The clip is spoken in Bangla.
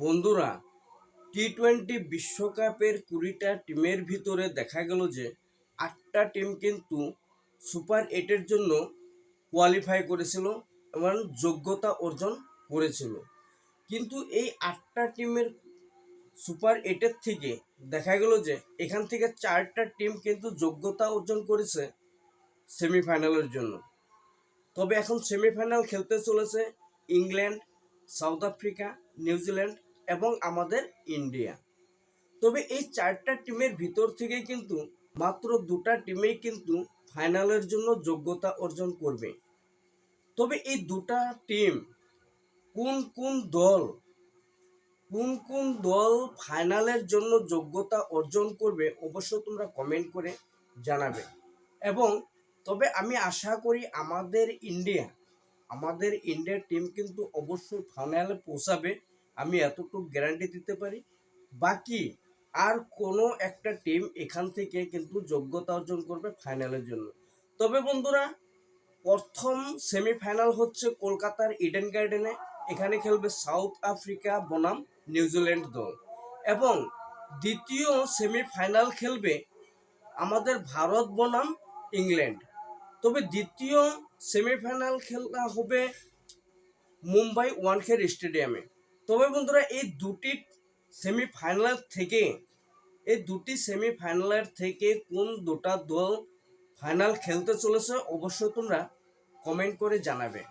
বন্ধুরা, টি-20 বিশ্বকাপের 20টা টিমের ভিতরে দেখা গেল যে 8টা টিম কিন্তু সুপার 8-এর জন্য কোয়ালিফাই করেছিল এবং যোগ্যতা অর্জন করেছিল। কিন্তু এই 8টা টিমের সুপার 8-এর থেকে দেখা গেল যে এখান থেকে 4টা টিম কিন্তু যোগ্যতা অর্জন করেছে সেমিফাইনালের জন্য। তবে এখন সেমিফাইনাল খেলতে চলেছে ইংল্যান্ড, সাউথ আফ্রিকা, নিউজিল্যান্ড এবং আমাদের ইন্ডিয়া। তবে এই 4টা টিমের ভিতর থেকে কিন্তু মাত্র 2টা টিমেই কিন্তু ফাইনালের জন্য যোগ্যতা অর্জন করবে। তবে এই 2টা টিম কোন কোন দল ফাইনালের জন্য যোগ্যতা অর্জন করবে অবশ্য তোমরা কমেন্ট করে জানাবে। এবং তবে আমি আশা করি আমাদের ইন্ডিয়ার টিম কিন্তু অবশ্যই ফাইনালে পৌঁছাবে, আমি এতটুকু গ্যারান্টি দিতে পারি। বাকি আর কোনো একটা টিম এখান থেকে কিন্তু যোগ্যতা অর্জন করবে ফাইনালের জন্য। তবে বন্ধুরা, প্রথম সেমিফাইনাল হচ্ছে কলকাতার ইডেন গার্ডেনে। এখানে খেলবে সাউথ আফ্রিকা বনাম নিউজিল্যান্ড দল এবং দ্বিতীয় সেমিফাইনাল খেলবে আমাদের ভারত বনাম ইংল্যান্ড। তবে দ্বিতীয় সেমিফাইনাল খেলা হবে মুম্বাই ওয়ানখেড়ে স্টেডিয়ামে। তবে বন্ধুরা, এই দুটি সেমিফাইনালের থেকে কোন দুটা দল ফাইনাল খেলতে চলেছে অবশ্যই তোমরা কমেন্ট করে জানাবে।